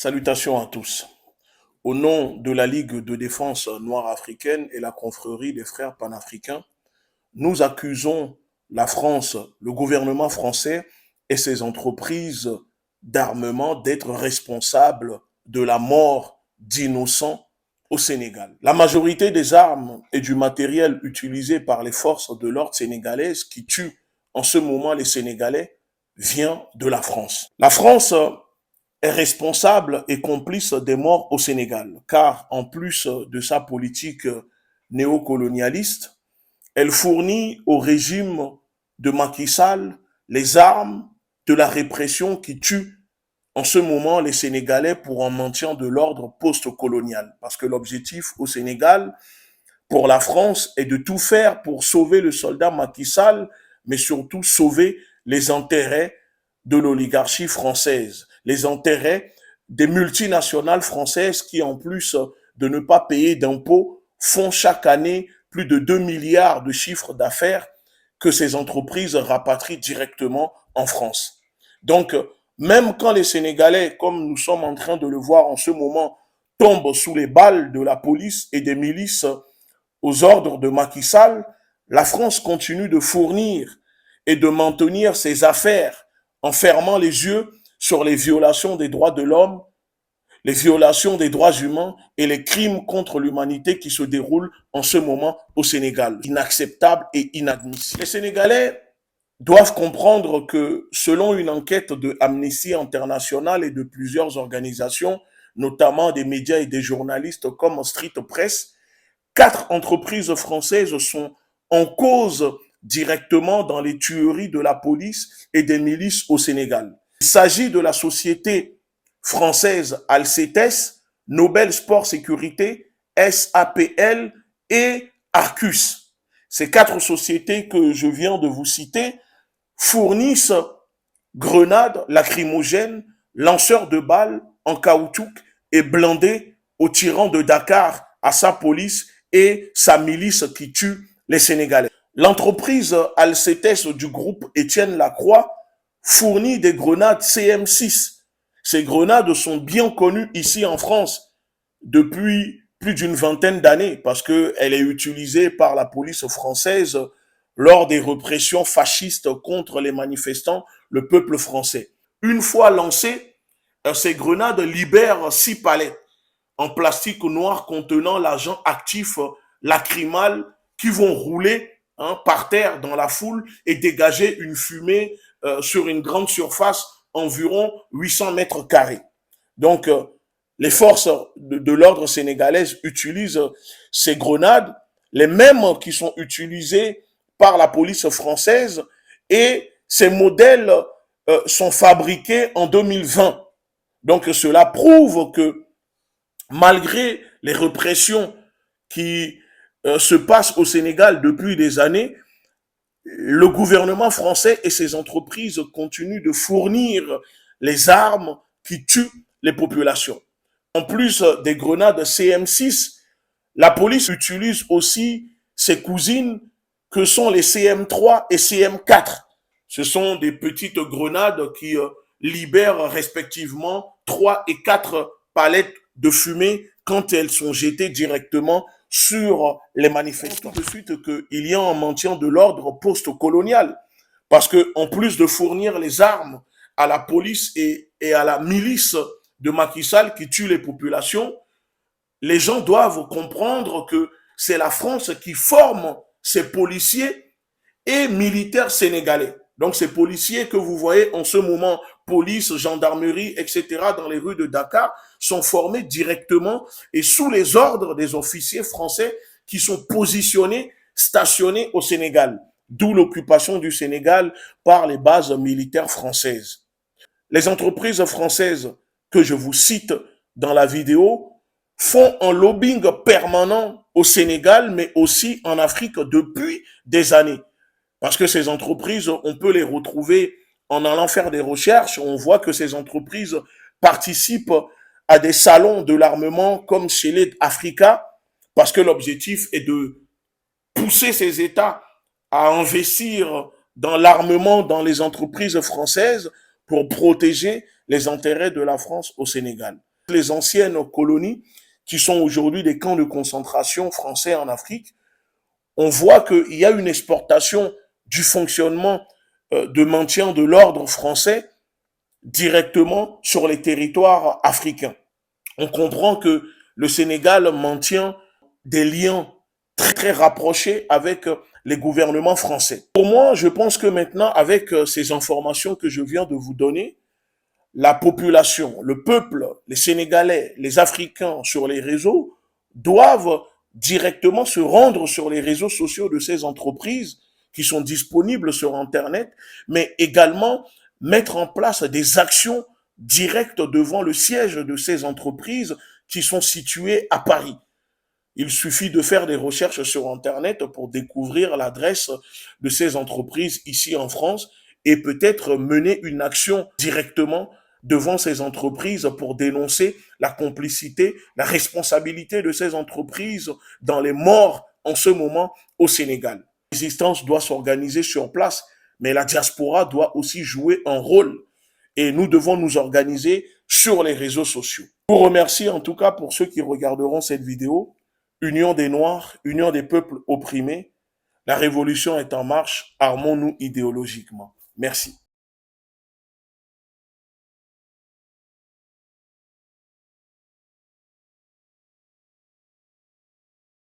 Salutations à tous. Au nom de la Ligue de défense noire africaine et la confrérie des frères panafricains, nous accusons la France, le gouvernement français et ses entreprises d'armement d'être responsables de la mort d'innocents au Sénégal. La majorité des armes et du matériel utilisés par les forces de l'ordre sénégalaises qui tuent en ce moment les Sénégalais vient de la France. La France est responsable et complice des morts au Sénégal, car en plus de sa politique néocolonialiste, elle fournit au régime de Macky Sall les armes de la répression qui tue en ce moment les Sénégalais pour un maintien de l'ordre post-colonial. Parce que l'objectif au Sénégal, pour la France, est de tout faire pour sauver le soldat Macky Sall, mais surtout sauver les intérêts de l'oligarchie française, les intérêts des multinationales françaises qui, en plus de ne pas payer d'impôts, font chaque année plus de 2 milliards de chiffre d'affaires que ces entreprises rapatrient directement en France. Donc, même quand les Sénégalais, comme nous sommes en train de le voir en ce moment, tombent sous les balles de la police et des milices aux ordres de Macky Sall, la France continue de fournir et de maintenir ses affaires en fermant les yeux sur les violations des droits de l'homme, les violations des droits humains et les crimes contre l'humanité qui se déroulent en ce moment au Sénégal. Inacceptable et inadmissible. Les Sénégalais doivent comprendre que selon une enquête de Amnesty International et de plusieurs organisations, notamment des médias et des journalistes comme Street Press, 4 entreprises françaises sont en cause directement dans les tueries de la police et des milices au Sénégal. Il s'agit de la société française Alcetes, Nobel Sport Sécurité, SAPL et Arcus. Ces 4 sociétés que je viens de vous citer fournissent grenades lacrymogènes, lanceurs de balles en caoutchouc et blindés aux tyrans de Dakar, à sa police et sa milice qui tue les Sénégalais. L'entreprise Alcetes du groupe Étienne Lacroix fournit des grenades CM6. Ces grenades sont bien connues ici en France depuis plus d'une vingtaine d'années parce qu'elle est utilisée par la police française lors des répressions fascistes contre les manifestants, le peuple français. Une fois lancées, ces grenades libèrent 6 palettes en plastique noir contenant l'agent actif lacrymal qui vont rouler par terre dans la foule et dégager une fumée sur une grande surface, environ 800 mètres carrés. Donc, les forces de l'ordre sénégalaise utilisent ces grenades, les mêmes qui sont utilisées par la police française, et ces modèles sont fabriqués en 2020. Donc, cela prouve que malgré les répressions qui se passent au Sénégal depuis des années, le gouvernement français et ses entreprises continuent de fournir les armes qui tuent les populations. En plus des grenades CM6, la police utilise aussi ses cousines que sont les CM3 et CM4. Ce sont des petites grenades qui libèrent respectivement 3 et 4 palettes de fumée quand elles sont jetées directement sur les manifestants. Tout de suite qu'il y a un maintien de l'ordre post-colonial. Parce que en plus de fournir les armes à la police et à la milice de Macky Sall qui tue les populations, les gens doivent comprendre que c'est la France qui forme ces policiers et militaires sénégalais. Donc ces policiers que vous voyez en ce moment, police, gendarmerie, etc., dans les rues de Dakar, sont formés directement et sous les ordres des officiers français qui sont positionnés, stationnés au Sénégal. D'où l'occupation du Sénégal par les bases militaires françaises. Les entreprises françaises que je vous cite dans la vidéo font un lobbying permanent au Sénégal, mais aussi en Afrique depuis des années. Parce que ces entreprises, on peut les retrouver en allant faire des recherches. On voit que ces entreprises participent à des salons de l'armement comme chez les Africa, parce que l'objectif est de pousser ces États à investir dans l'armement dans les entreprises françaises pour protéger les intérêts de la France au Sénégal. les anciennes colonies qui sont aujourd'hui des camps de concentration français en Afrique, on voit qu'il y a une exportation du fonctionnement de maintien de l'ordre français directement sur les territoires africains. On comprend que le Sénégal maintient des liens très très rapprochés avec les gouvernements français. Pour moi, je pense que maintenant, avec ces informations que je viens de vous donner, la population, le peuple, les Sénégalais, les Africains sur les réseaux doivent directement se rendre sur les réseaux sociaux de ces entreprises qui sont disponibles sur Internet, mais également mettre en place des actions directes devant le siège de ces entreprises qui sont situées à Paris. Il suffit de faire des recherches sur Internet pour découvrir l'adresse de ces entreprises ici en France et peut-être mener une action directement devant ces entreprises pour dénoncer la complicité, la responsabilité de ces entreprises dans les morts en ce moment au Sénégal. La résistance doit s'organiser sur place, mais la diaspora doit aussi jouer un rôle et nous devons nous organiser sur les réseaux sociaux. Je vous remercie en tout cas pour ceux qui regarderont cette vidéo. Union des Noirs, union des peuples opprimés, la révolution est en marche, armons-nous idéologiquement. Merci.